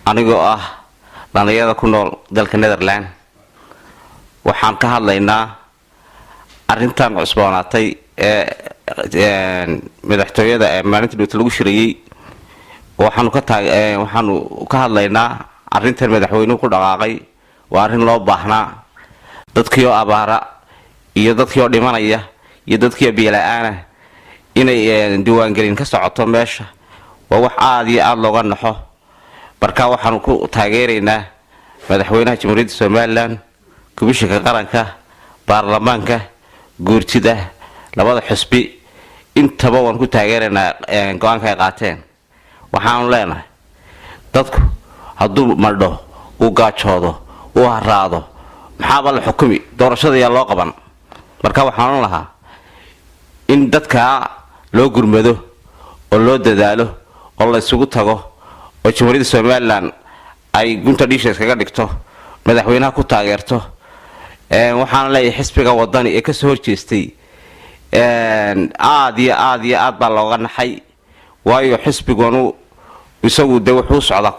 anigoo ah dhalinyarada ku nool dalka Netherland waxaan ka hadlaynaa arintan cusboonaatay madaxtooyada ee maalintii dhawta lagu shirayay waxaanu ka hadlaynaa arintan madaxweynuhu ku dhaqaaqay waa arin loo baahnaa dadkii oo abaara iyo dadkii oo dhimanaya iyo dadkii biila'aana inay diiwaangelin ka socoto meesha waa wax aad iyo aad looga naxo marka waxaanu ku taageeraynaa madaxweynaha Jamhuuriyadda Soomaaliland kubishiga qaranka baarlamaanka guurtida labada xisbi intaba waan ku taageeraynaa go'aanka ay qaateen waxaanu leenahay dadku hadduu maldho uu gaajoodo uu haraado maxaa la xukumi doorashada yaa loo qaban marka waxaanu lahaa in dadka loo gurmado oo loo dadaalo oo la isugu tago oo Jamhuuriyadda Soomaaliland ay gunta dhiishees kaga dhigto madaxweynaha ku taageerto waxaan leeyahay xisbiga wadani ee ka soo horjeestay aad iyo aad baa looga naxay waayo xisbiganu isagu de wuxuu socdaa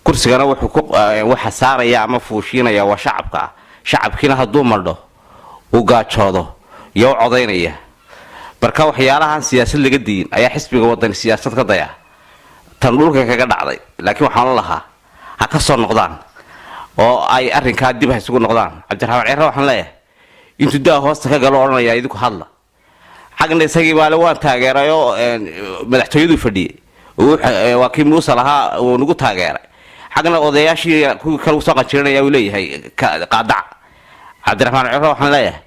kursigana waxa saaraya ama fuushinaya waa shacabkina hadduu maldho uu gaajoodo iyo codaynaya marka waxyaalahan siyaasad laga diin ayaa xisbiga wadani siyaasad ka daya tan dhulka kaga dhacday laakiin waxaan lahaa ha ka soo noqdaan oo ay arrinka dib isugu noqdaan Cabdiraxmaan Ciiro waxaan leeyahay intuu daa hoosta ka galo oranaya idinku hadla xagna isagii baa waan taageerayo madaxtooyadu fadhiyay waa kii Muuse lahaa oo nagu taageeray xagna odayaashii ku kala soo qanjiranaya uu leeyahay qaadac Cabdiraxmaan Ciiro waxaan leeyahay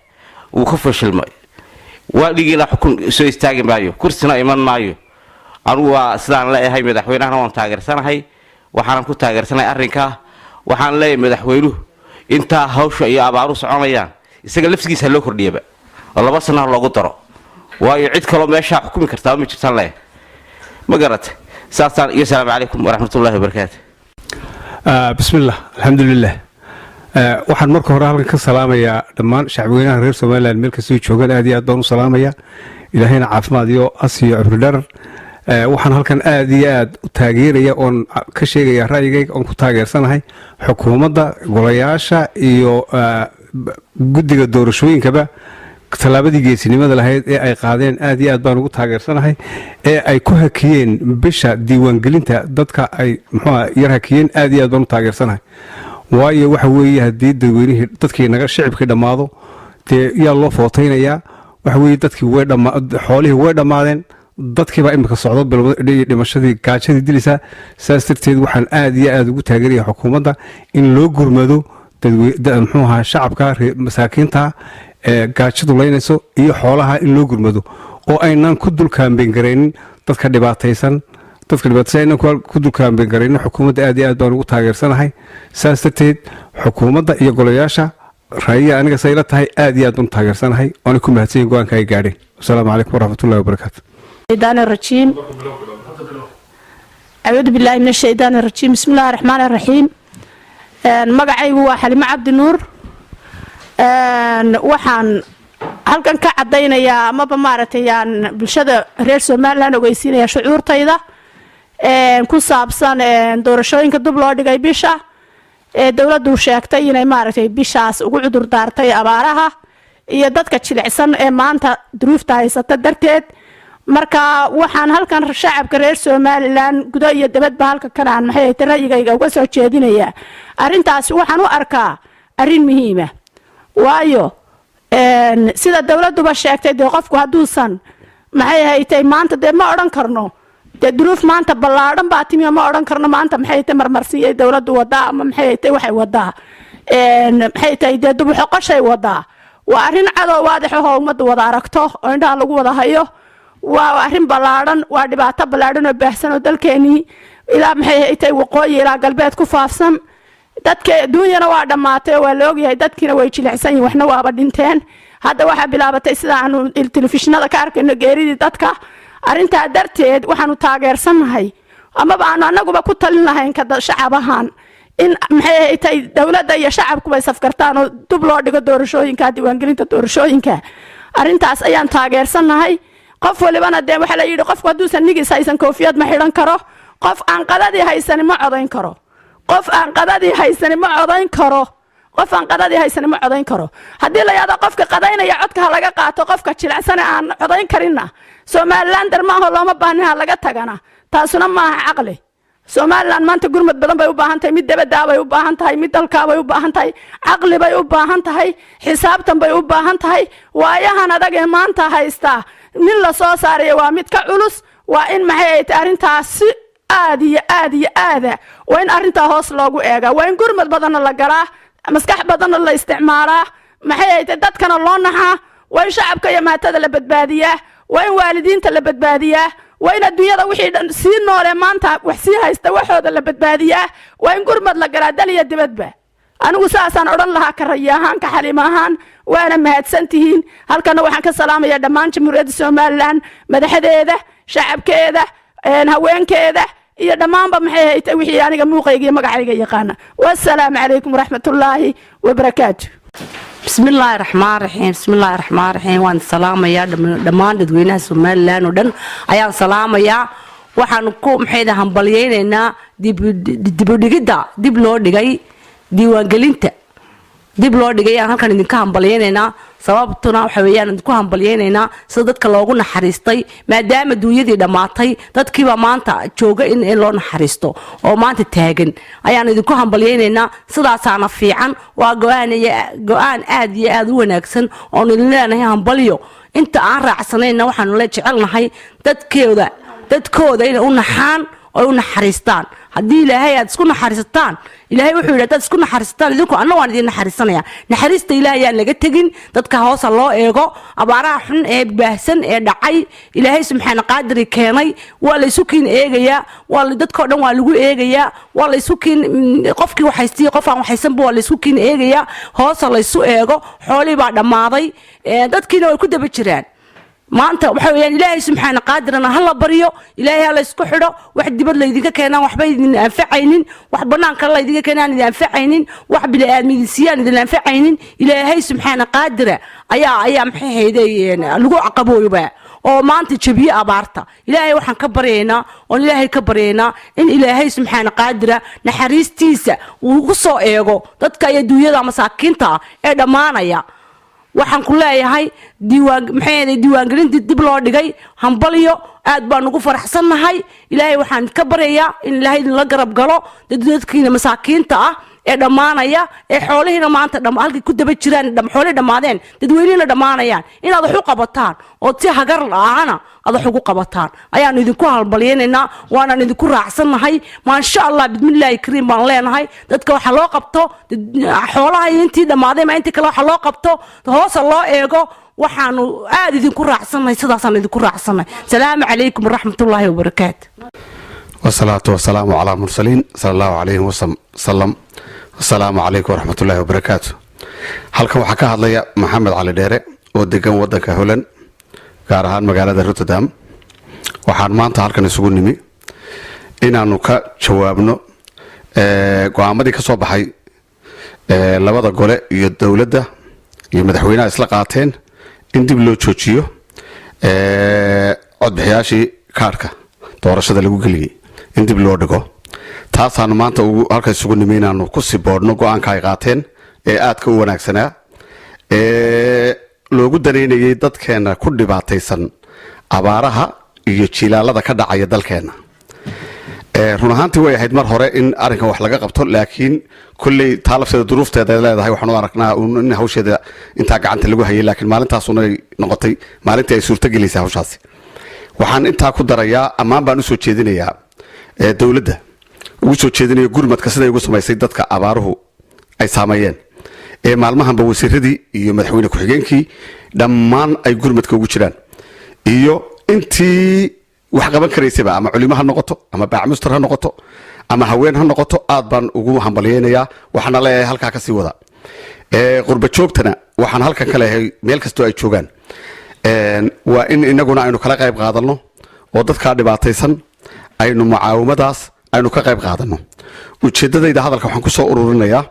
uu ka fashilmay waadigi la xukun soo istaagi maayo kursina iman maayo anigu waa sidaan leeyahay madaxweynaha waan taageersanahay waxaan ku taageersanahay arrinka waxaan leeyahay madaxweynuhu inta hawsha iyo abaaru soconayaan isaga laftigiisa loo kordhiyaba oo 2 sano loogu daro waayo cid kale meesha xukumi kartaa ma jirtaan leeyahay ma garat saasaan iyo salaamu calaykum waraxmatullaahi wabarakaatuh bismillaah alxamdulillaah waxaan marka hore halkan ka salaamayaa dhammaan shacabweynaha reer Soomaaliland meel kasta oo joogan aad iyo aad baan u salaamayaa ilaahayna caafimaad iyo asiyo cibro dherer waxaan halkan aad iyo aad u taageeraya oon ka sheegaya ra'yigayga oon ku taageersanahay xukuumadda golayaasha iyo guddiga doorashooyinkaba tallaabadii geesinimada lahayd ee ay qaadeen aad iyo aad baan ugu taageersanahay ee ay ku hakiyeen bisha diiwaangelinta dadka ay yar hakiyeen aad iyo aad baan u taageersanahay waayo waxa weeye haddii dadweynihii dadkii naga shicibkii dhammaado dee yaa loo footaynayaa waxa weeye dadkii xoolihii way dhammaadeen dadkii baa imika socdo dhimashadii gaajadii dilaysaa saas darteed waxaan aad iyo aad ugu taageeraya xukuumadda in loo gurmado shacabka masaakiinta ee gaajadu leynayso iyo xoolaha in loo gurmado oo aynaan ku dulkaambeyn garaynin dadka dhibaataysan aynan ku dulkaambeyn garaynin xukuumadda aad iyo aad baan ugu taageersanahay saas darteed xukuumadda iyo golayaasha ra'yiga aniga say la tahay aad iyo aad baan u taageersanahay oona ku mahadsanyihin go-aanka ay gaadheen wasalaamu calaykum waraxmatullahi wabarakaatu الشيطان الرجيم أعوذ بالله من الشيطان الرجيم بسم الله الرحمن الرحيم magacaygu waa Xalimo Cabdi Nuur waxaan halkan ka cadaynayaa amaba maaragtay bulshada reer Soomaaliland ogeysiinaya shucuurtayda ku saabsan doorashooyinka dib loo dhigay bisha dawladdu sheegtay inay maaragtay bishaas ugu cudur daartay abaaraha iyo dadka jilicsan ee maanta duruufta haysata darteed marka waxaan halkan shacabka reer Soomaaliland gudo iyo dibadba halka kanaan maxay tahay ra'yigayga uga soo jeedinaya arintaas waxaan u arkaa arin muhiim ah waayo sida dawladduba sheegtay qofku haduusan maxay haytay maanta ma oran karno duruuf maanta ballaaran baa timi ma oran karno maanta maxay tahay marmarsiiyay dawladdu wada ama maxay tahay waxay wadaa maxay tahay dee dubuxoqoshay wadaa waa arrin cadow waadix ahoo ummadda wada aragto oo indhaha lagu wada hayo waa arrin ballaadhan waa dhibaato ballaadhan oo baahsan oo dalkeenii ilaa maxay tahay waqooyi ilaa galbeed ku faafsan dadka adduunyana waa dhammaatay waa la ogyahay dadkiina way jilicsan yihiin waxna waaba dhinteen hadda waxaa bilaabatay sida aanu telefishinada ka arkayno geeridii dadka arrintaa darteed waxaanu taageersannahay amaba aanu annaguba ku talin lahayn ka shacab ahaan in maxay tahay dowladda iyo shacabkuba safkartaan oo dub loo dhigo doorashooyinka diiwaangelinta doorashooyinka arrintaas ayaan taageersannahay qof walibana dee waxaa la yidhi qofku hadduusan nigis haysan koofiyad ma xidhan karo qof aan qadadii haysani ma codayn karo qof aan qadadii haysani ma codayn karo qof aan qadadii haysani ma codayn karo haddii la yidhaahdo qofka qadaynaya codka ha laga qaato qofka jilacsane aan codayn karinna somalilander maaho looma baahnin ha laga tagana taasuna maaha caqli somaliland maanta gurmad badan bay u baahan tahay mid dabaddaa bay u baahan tahay mid dalkaa bay u baahan tahay caqli bay u baahan tahay xisaabtan bay u baahan tahay waayahan adag ee maanta haystaa nin la soo saaraya waa mid ka culus waa in maxay ay tahay arrintaas si aad iyo aad iyo aada waa in arrintaa hoos loogu eegaa waa in gurmad badanna la galaa maskax badanna la isticmaalaa maxay ay tahay dadkana loo naxaa waa in shacabka iyo maatada la badbaadiyaa waa in waalidiinta la badbaadiyaa waa in adduunyada wixii dhan sii noole maanta wax sii haysta waxooda la badbaadiyaa waa in gurmad la galaa dal iyo dibadba anigu saasaan odhan lahaa ka rayi ahaan ka xaliim ahaan waana mahadsan tihiin halkana waxaan ka salaamayaa dhammaan jamhuuriyadda somalilan madaxdeeda shacabkeeda haweenkeeda iyo dhammaanba maxay haytay wixii aniga muuqayga iyo magacayga yaqaana wassalaamu calaykum waraxmatullaahi wabarakaatu بسم الله الرحمن الرحيم بسم الله الرحمن الرحيم وان سلام يا دمان dadweynaha Soomaaliland oo dhan ayaan salaamaya waxaan ku maxayda hambalyeynaa dib loo dhigay diiwaangelinta dib loo dhigay aan halkan idinka hambalyeynaa sababtuna waxa weeyaan idinku hambalyeynaa sida dadka loogu naxariistay maadaama duuyadii dhamaatay dadkiiba maanta jooga in loo naxariisto oo maanta taagan ayaan idinku hambalyeynaa sidaasaana fiican waa go'aan aad iyo aad u wanaagsan oo nileenahay hambalyo inta aan raacsanayna waxaan la jecelnahay dadkooda inay u naxaan oo u naxariistaan haddii ilaahay aad isku naxariisataan ilaahay wuxuu yidhi dad isku naxariisataan idinku anna waan idin naxariisanaya naxariista ilaahay aan laga tegin dadka hoosa loo eego abaaraha xun ee baahsan ee dhacay ilaahay subxaana qaadiri keenay waa la isu kiin eegayaa waa dadkoo dhan waa lagu eegayaa waa la isu kiin qofkii waxaystii qof aan waxaysanba waa la isu kiin eegayaa hoosa la isu eego xoolii baa dhammaaday dadkiina way ku daba jiraan maanta waxa weeyaan ilaahay subxaana qaadirana hala bariyo ilaahay hala isku xidho wax dibad la idinka keenaan waxba idin anfacaynin wax banaanka la idinka keenaan idin anfacaynin wax bili aadmidisiyaan idin anfacaynin ilaahay subxaana qaadira ayaa maxay haydeen lagu caqabooyba oo maanta jabiye abaarta ilaahay waxaan ka baryaynaa oo ilaahay ka baryaynaa in ilaahay subxaana qaadira naxariistiisa uu ku soo eego dadka iyo duuyada masaakiinta ee dhamaanaya waxaan ku leeyahay diiwaangelinta dib loo dhigay hambalyo aad baan ugu faraxsannahay ilaahay waxaan ka baryayaa in ilaahay la garab galo dadkiina masaakiinta ah ee dhamaanaya ee xoolihiina maanta halkii ku daba jiraan xoolihii dhammaadeen dadweynihiina dhammaanayaan inaad wax u qabataan oo si hagar la'aana aad wax ugu qabataan ayaan idinku halbalyaynaynaa waanaan idinku raacsannahay maasha allah bismillaahi kariim baan leenahay dadka waxa loo qabto xoolaha intii dhammaaday ma intii kale waxa loo qabto hoosa loo eego waxaanu aad idinku raacsannahay sidaasaan idinku raacsannahay salaamu calaykum waraxmatullaahi wabarakaatu والصلاة والسلام على المرسلين صلى الله عليه وسلم السلام عليكم ورحمة الله وبركاته halkan waxaa ka hadlaya maxamed cali dheere oo degan wadanka Holland gaar ahaan magaalada Rotterdam waxaan maanta halkan isugu nimi inaanu ka jawaabno go'aamadii ka soo baxay labada gole iyo dawladda iyo madaxweynaha isla qaateen in dib loo joojiyo codbixiyaashii kaarka doorashada lagu geliyay in dib loo dhigo taasaanu maanta halka isugu nimi inaanu ku sii boodhno go'aanka ay qaateen ee aadka u wanaagsanaa ee loogu danaynayay dadkeena ku dhibaataysan abaaraha iyo jilaalada ka dhacaya dalkeena run ahaantii way ahayd mar hore in arrinkan wax laga qabto laakiin kulley taalafteeda duruufteeda leedahay waxaan u aragnaa in hawsheeda intaa gacanta lagu hayay laakiin maalintaasuna ay noqotay maalintii ay suurtagelisay hawshaasi waxaan intaa ku darayaa ammaan baan u soo jeedinayaa dawladda ugu soo jeedinayo gurmadka siday ugu samaysay dadka abaaruhu ay saameeyeen ee maalmahanba wasiiradii iyo madaxweyne ku-xigeenkii dhammaan ay gurmadka ugu jiraan iyo intii wax qaban karaysaba ama culimo ha noqoto ama baacmustar ha noqoto ama haween ha noqoto aad baan ugu hambalyeynayaa waxaana leeyahay halkaa ka sii wada qurba joogtana waxaan halkan ka leeyahay meel kastoo ay joogaan waa in inaguna aynu kala qayb qaadanno oo dadkaa dhibaataysan aynu mucaawimadaas aynu ka qayb qaadanno ujeeddadayda hadalka waxaan ku soo ururinayaa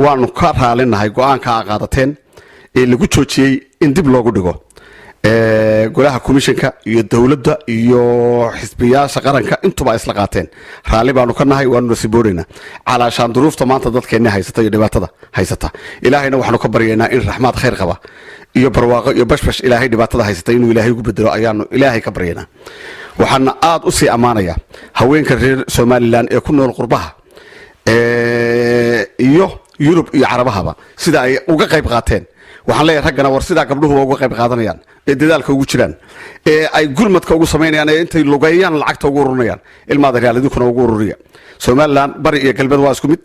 waanu ka raalinahay go-aanka a qaadateen ee lagu joojiyey in dib loogu dhigo golaha komishanka iyo dowladda iyo xisbiyaasha qaranka intuba isla qaateen raalli baanu ka nahay waanu nasiiboonaynaa calaashaan duruufta maanta dadkeenna haysata iyo dhibaatada haysata ilaahayna waxaanu ka baryaynaa in raxmaad khayr qaba iyo barwaaqo iyo bashbash ilaahay dhibaatada haysata inuu ilaahay ugu bedelo ayaanu ilaahay ka baryaynaa waxaana aad u sii ammaanayaa haweenka reer somalilan ee ku nool qurbaha iyo yurub iyo carabahaba sida ay uga qayb qaateen waxaan leeyahay raggana war sidaa gabdhuhu uga qayb qaadanayaan ee dadaalka ugu jiraan ee ay gurmadka ugu samaynayaan ee intay lugeeyaan lacagta ugu ururinayaan ilmaada realidinkuna ugu ururiya somalilan bari iyo galbeed waa isku mid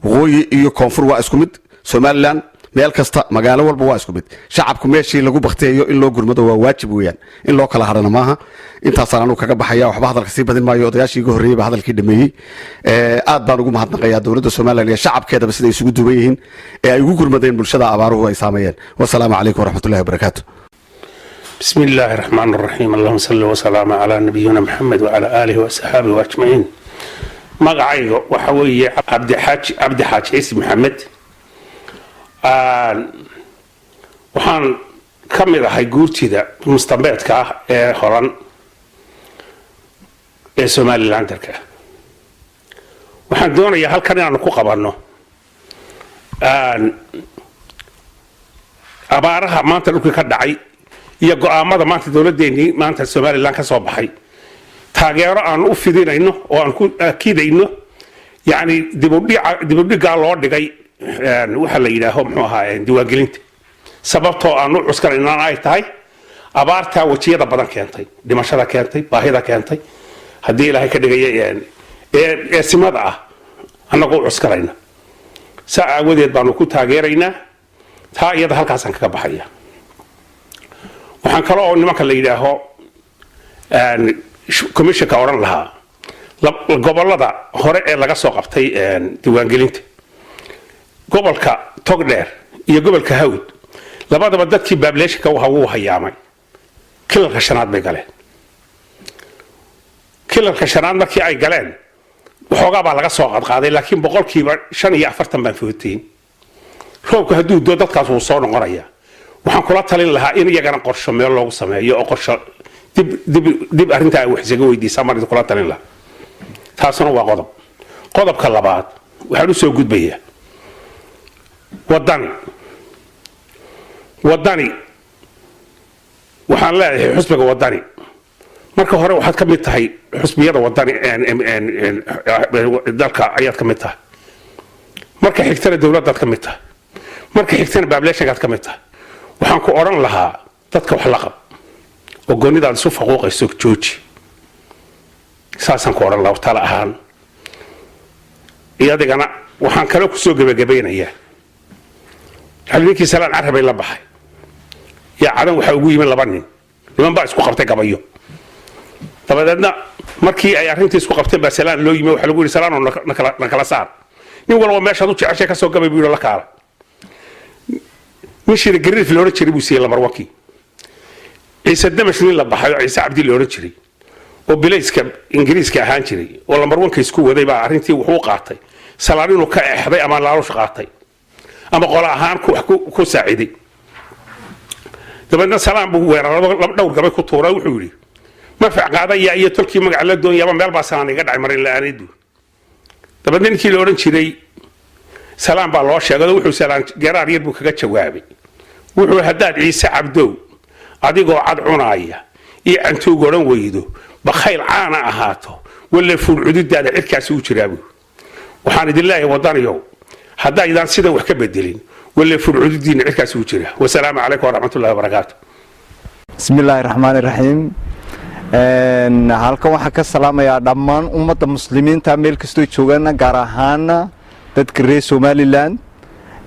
waqooyi iyo koonfur waa isku mid somalilan meel kasta magaalo walba waa isku mid shacabku meeshii lagu bakteeyo in loo gurmado waa waajib weeyaan in loo kala hadhana maaha intaasaan anugu kaga baxaya waxba hadalka sii badin maayo odayaashii iga horreeyey baa hadalkii dhameeyey aad baan ugu mahadnaqayaa dowladda somalilan iyo shacabkeedaba siday isugu duwan yihiin ee ay ugu gurmadeen bulshada abaaruhu ay saameeyeen wasalaamu calaykum waraxmatullahi wabarakaatu بسم الله الرحمن الرحيم اللهم صل وسلم على نبينا محمد وعلى آله وصحبه أجمعين مقعيق وحوي عبد حاج عيسى محمد waxaan ka mid ahay guurtida mustambeedka ah ee horan ee somalilandarka waxaan doonayaa halkan inaanu ku qabanno abaaraha maanta dhulkii ka dhacay iyo go-aamada maanta dowladeennii maanta somalilan ka soo baxay taageero aan u fidinayno oo aan ku akidayno yacni dibudhigaa loo dhigay waxa la yidhaaho muxuu ahaa diiwaangelinta sababtoo aan u cuskanaynan ay tahay abaartaa wajiyada badan keentay dhimashada keentay baahida keentay haddii ilaahay ka dhigaya ee simada ah annagoo u cuskanayna saa aawadeed baanu ku taageeraynaa taa iyada halkaasaan kaga baxaya waxaan kale oo nimanka la yidhaaho commissionka odhan lahaa gobolada hore ee laga soo qabtay diiwaangelinta gobolka togdheer iyo gobolka hawd labadaba dadkii baableeshinka wuu hayaamay kilalka shanaad bay galeen kilalka shanaad markii ay galeen waxoogaa baa laga soo qadqaaday laakiin boqolkiiba 45 baan footiin roobka hadduu doo dadkaas wuu soo noqonayaa waxaan kula talin lahaa in iyagana qorsho meel loogu sameeyo oo qorsho dib arrinta ay wax isaga weydiisaa mar kula talin lahaa taasuna waa qodobka labaad waxaan u soo gudbayaa wadani waxaan leeyahay xusbiga wadani marka hore waxaad ka mid tahay xusbiyada wadani dalka ayaad ka mid tahay marka xigtana dowladdaad ka mid tahay marka xigtana baableeshankaad ka mid tahay waxaan ku odhan lahaa dadka wax la qab oo goonidaad isu faquuqayso jooji saasaan ku odhan lahaa tala ahaan iyadigana waxaan kale ku soo gebagabeynayaa xalwinkii salaan carabay la baxay yaa cadan waxaa ugu yimid 2 nin niman baa isku qabtay gabayo dabadeedna markii ay arrintii isku qabteen baa salaan loo yimid waxa lagu yiri salaan oo nakala saar nin walba meeshaad u jeceshay ka soo gabay buu la kaala mishir gariif loo jiray buu siiyay lamar wakii ciise damash nin la baxay ciise cabdi loo jiray oo bilayska ingiriiska ahaan jiray oo lamar wanka isku waday baa arrintii wuxuu qaatay salaan inuu ka exday ama laalush qaatay ama qol ahaan ku saaciday dabadeedna salaan buu weerarado dhowr gabay ku tuuray wuxuu yiri ma facqaadaya iyo tolkii magac la doonayaba meel baa salaan iga dhacay marin la'aanidu dabadeedna ninkii la oran jiray salaan baa loo sheegay wuxuu salaan garaar yar buu kaga jawaabay wuxuu hadaad ciise cabdow adigoo cad cunaaya iyo antuu goran weydo bakhayl caana ahaato wala fuul cududaada cirkaas u jiraabu waxaan idin leeyahay wadaniyow hadda idaan sida wax ka bedelin wala fuul cududiina cirkaas u jira wassalaamu calaykum waraxmatullaahi wabarakaatuh bismillaahir rahmaanir rahiim halkan waxaan ka salaamayaa dhammaan ummadda muslimiinta meel kastoo joogaan gaar ahaan dadka reer Somaliland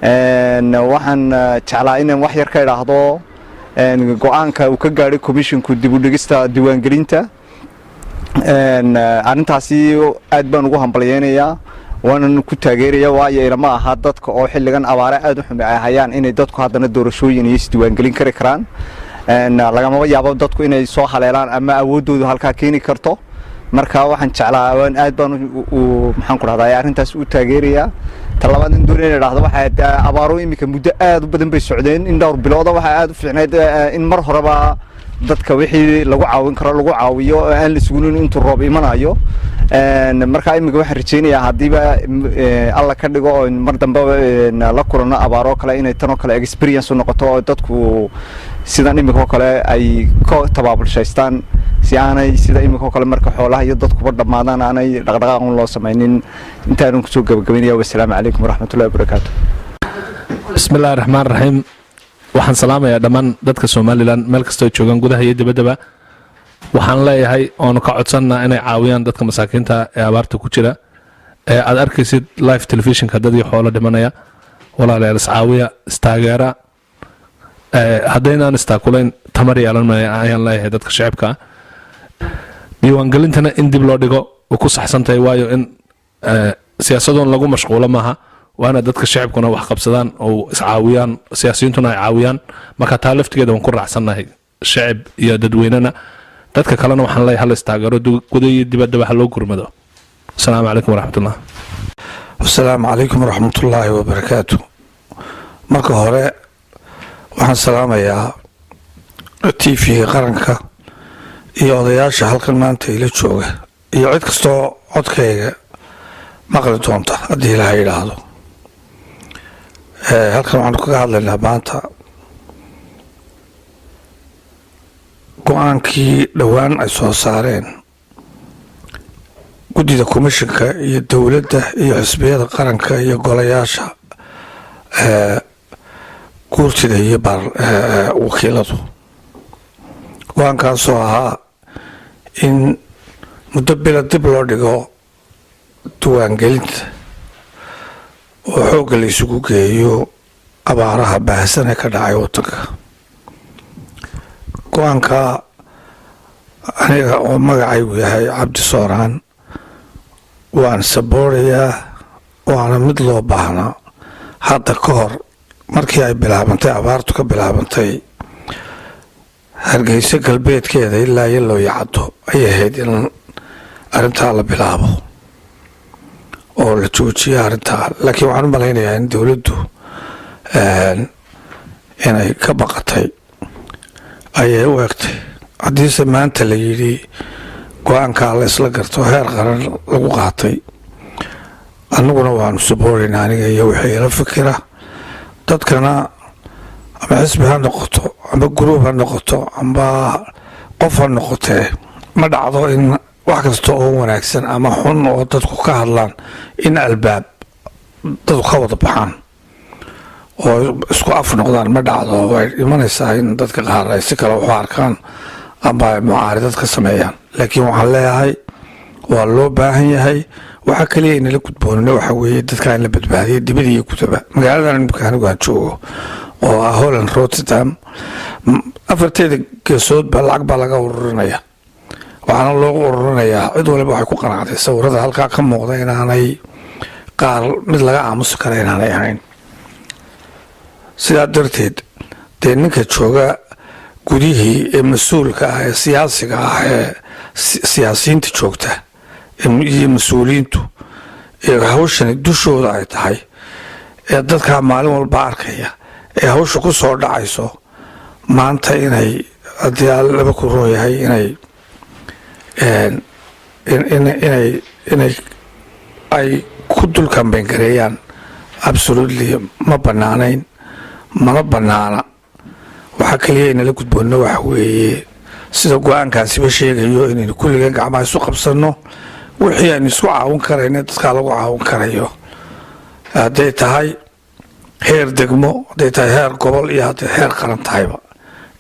waxaan jeclaa inaan wax yar ka idhaahdo go-aanka uu ka gaadhay commissionku dib u dhigista diiwaangelinta arrintaasi aad baan ugu hambalyeynayaa waanan ku taageeraya waayo ilama aha dadka oo xilligan abaare aad u xumi ay hayaan inay dadku haddana doorashooyin iyo isdiiwaangelin kari karaan lagamaba yaabo dadku inay soo haleelaan ama awooddoodu halkaa keeni karto marka waxaan jeclaa aad baan maxaan ku dhahdaa arrintaas u taageerayaa talabaad in doon inay dhahdo waxa abaaro imika muddo aad u badan bay socdeen in dhowr bilooda waxa aad u fiicneyd in mar horeba dadka wixii lagu caawin karo lagu caawiyo aan la sugunin intuu roob imanayo marka imika waxaan rajeynayaa haddiiba alla ka dhigo oo mar dambe la kulano abaaro kale inay tanoo kale experience u noqoto oo dadku sidan imika oo kale ay ka tabaabulshaystaan si aanay sida imika oo kale marka xoolaha iyo dadkuba dhammaadaan aanay dhaqdhaqaaq loo samaynin intaanu kusoo gabagabaynaya wassalaamu calaykum waraxmatullahi wabarakaatu bismillahi raxmaan raxiim waxaan salaamayaa dhammaan dadka somalilan meel kastoo joogaan gudaha iyo dibaddaba waxaan leeyahay oonu ka codsannaa inay caawiyaan dadka masaakiinta ee abaarta ku jira ee aad arkaysid live telefishinka dadii xoolo dhimanaya walaalayaal iscaawiya istaageera haddaynaan istaakulayn tamar yeelan ayaan leeyahay dadka shacibka diiwaangelintana in dib loo dhigo u ku saxsantahay waayo in siyaasadoon lagu mashquulo maaha waana dadka shacibkuna wax qabsadaan oo iscaawiyaan siyaasiyiintuna ay caawiyaan marka taa laftigeeda waan ku raacsannahay shacib iyo dadweynena dadka kalena waxaan leeyahay hala istaageero guda iyo dibaddaba ha loo gurmado asalaamu calaykum waraxmatullah asalaamu calaykum waraxmatullaahi wabarakaatu marka hore waxaan salaamayaa tv-ga qaranka iyo odayaasha halkan maanta ila jooga iyo cid kastoo codkayga maqli doonta haddii ilaha yidhaahdo halkan waxaanu kaga hadlaynaa maanta go-aankii dhowaan ay soo saareen guddida komishinka iyo dowladda iyo xisbiyada qaranka iyo golayaasha guurtida iyo wakiiladu go-aankaasoo ahaa in muddo bila dib loo dhigo diiwaangelinta oo xoogga la isugu geeyo abaaraha baahsan ee ka dhacay waddanka go-aanka aniga oo magacaygu yahay cabdi sooraan waan saboorayaa waana mid loo baahnaa hadda ka hor markii ay bilaabantay abaartu ka bilaabantay hargeysa galbeedkeeda ilaa iyo loo yacado ayay ahayd in arrintaa la bilaabo oo la joojiyo arrintaa laakiin waxaan u malaynayaa in dowladdu inay ka baqatay ayay u egtay haddiise maanta la yidhi go-aankaa la isla garto heer qaran lagu qaatay annaguna waanu saboorayna aniga iyo wixii ila fikira dadkana ama xisbi ha noqoto ama guruub ha noqoto amba qof ha noqotee ma dhacdo in wax kasta oo wanaagsan ama xun oo dadku ka hadlaan in albaab dadku ka wada baxaan oo isku af noqdaan ma dhacdo way imanaysaa in dadka qaar ay si kale waxu arkaan ama mucaaridad ka sameeyaan laakiin waxaan leeyahay waa loo baahan yahay waxaa kaliya inala gudboonina waxa weeye dadka in la badbaadiyo dibada iyo gudaba magaaladan imika anigu aan joogo oo ah Holland Rotterdam afarteeda geesoodba lacag baa laga ururinaya waxaana loogu ururinayaa cid waliba waxay ku qanacday sawirada halkaa ka muuqda inaanay qaar mid laga aamusi kara inaanay ahayn sidaa darteed dee ninka jooga gudihii ee mas-uulka ah ee siyaasiga ah ee siyaasiyiinta joogta iyo mas-uuliyiintu ee hawshani dushooda ay tahay ee dadkaa maalin walba arkaya ee hawsha ku soo dhacayso maanta inay haddii laba ku roon yahay inay ay ku dul kambeyn gareeyaan absolutely ma banaanayn mana banaana waxaa kaliya inala gudboonna waxa weeye sida go-aankaasiba sheegayo inaynu kulligan gacmaha isu qabsanno wixii aynu isku caawin karayna dadkaa lagu caawin karayo hadday tahay heer degmo hadday tahay heer gobol iyo hadday heer qaran tahayba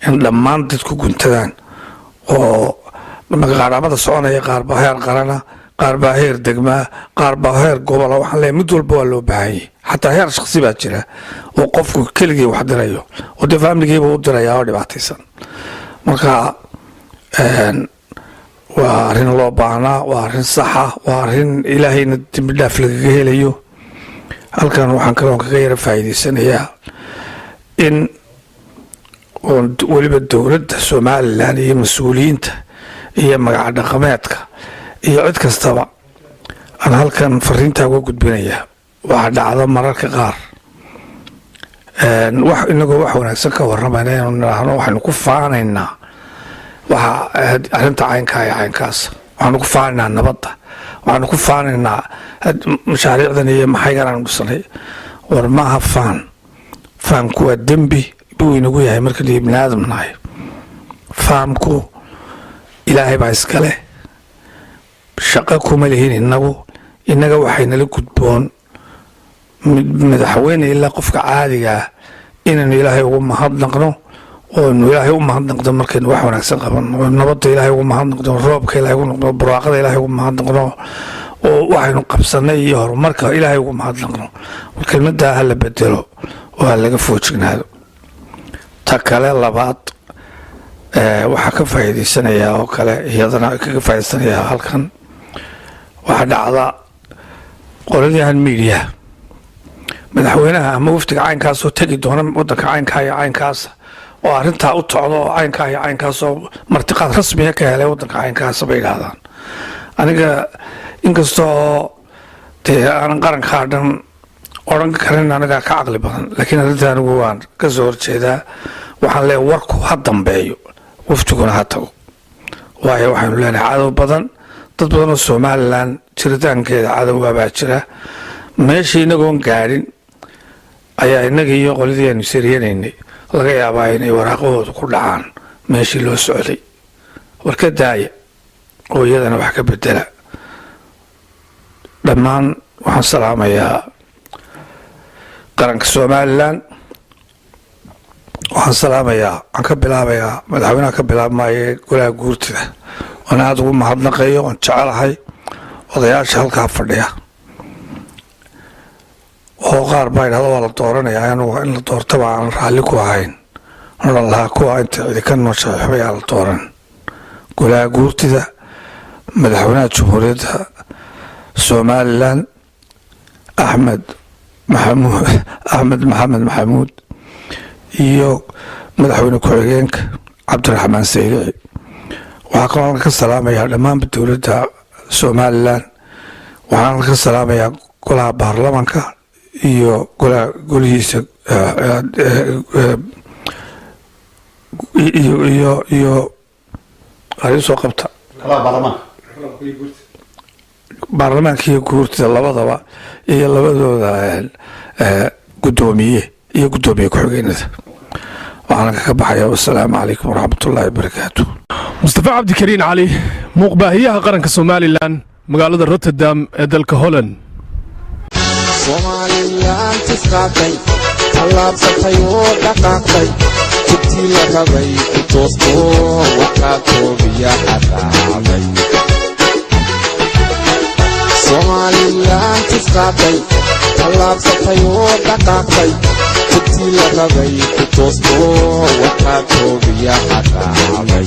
in dhammaan dadku guntadaan oo qaadhamada soconaya qaarba heer qarana qaar baa heer degmaa qaar baa heer gobola waxaan leeyahay mid walba waa loo baahan yahay xataa heer shakhsi baa jira oo qofku keligii wax dirayo oo dee faamiligiiba u dirayaa oo dhibaataysan marka waa arrin loo baahnaa waa arrin saxa waa arrin ilaahayna dembi dhaaf lagaga helayo halkan waxaan kaloo kaga yara faa'iidaysanayaa in weliba dowladda somalilan iyo mas-uuliyiinta iyo magaca dhaqameedka iyo cid kastaba aan halkan fariintaa uga gudbinayaa waxaa dhacda mararka qaar inagoo wax wanaagsan ka warramayna inuu nidhaahno waxaynu ku faanaynaa waxa arrinta caynkaa iyo caynkaas waxaanu ku faanaynaa nabadda waxaanu ku faanaynaa mashaariicdan iyo maxaygan aanu dhisanay war maaha faanku waa dembi buu inagu yahay markaynu ibni aadam nahay faamku ilaahay baa iskale shaqo kuma lihin innaga waxaynala gudboon madaxweyne ilaa qofka caadiga ah inaynu ilaahay ugu mahadnaqno oonu ilaahay u mahadnaqno markaynu wax wanaagsan qabanno oo nabadda ilaahay ugu mahadnaqno roobka ilaahay ugu noqno barwaaqada ilaahay ugu mahadnaqno oo waxaynu qabsannay iyo horumarka ilaahay ugu mahadnaqno war kelmaddaa ha la bedelo oo ha laga foojignaado ta kale labaad waxaa ka faa'iidaysanayaa oo kale iyadana kaga faa'iidaysanayaa halkan waxaa dhacda qoladahan miidiya madaxweynaha ama wafdiga caynkaasoo tegi doona wadanka caynkaa iyo caynkaasa oo arrintaa u tocdo oo caynkaa iyo caynkaasoo martiqaad rasmiya ka helay wadanka caynkaasa bay idhaahdaan aniga inkastoo dee aanan qarankaa dhan odhan karin anigaa ka caqli badan laakiin arrinta anigu waan ka soo horjeedaa waxaan leeyahay warku ha dambeeyo wafdiguna ha tago waayo waxaynu leenahay cadow badan dad badan oo somalilan jiritaankeeda cadowga baa jira meeshii inagoon gaadhin ayaa innagii iyo qoladii aynu siriyanaynay laga yaabaa inay waraaqahooda ku dhacaan meeshii loo socday war ka daaya oo iyadana wax ka bedela dhammaan waxaan salaamayaa qaranka somalilan waxaan ka bilaabayaa madaxweynaha ka bilaabmaaye golaha guurtida oon aada ugu mahadnaqayo oon jecelahay odayaasha halkaa fadhiya oo qaar baa idhahda waa la dooranayaa anugu in la doortaba aan raalli ku ahayn odhan lahaa kuwa inta cidi ka noosha waxba yaa la dooran golaha guurtida madaxweynaha jamhuuriyadda somalilan axmed maxamed maxamuud iyo madaxweyne ku-xigeenka cabdiraxmaan saylici waxaa kaloo ka salaamayaa dhammaanba dowladda somalilan waxaan ka salaamayaa golaha baarlamanka iyo golihiisa iyo soo qabta baarlamaanka iyo guurtida labadaba iyo labadooda gudoomiye iyo gudoomiye ku-xigeenada waxaana kaga baxaya wasalaamu calaykum waraxmatullaahi wabarakaatu mustafa cabdikariin cali muuqbaahiyaha qaranka somalilan magaalada rotterdam ee dalka holland somalilan tisqaaqay tallaabsatay oo dhaqaaqday jubtii la rabay ku toosto waxaa toobiya xadhaacday somalilan tisqaaqay tallaabsatay oo dhaqaaqday jubtii la rabay ku toosto waxaa toobiya xadhaacday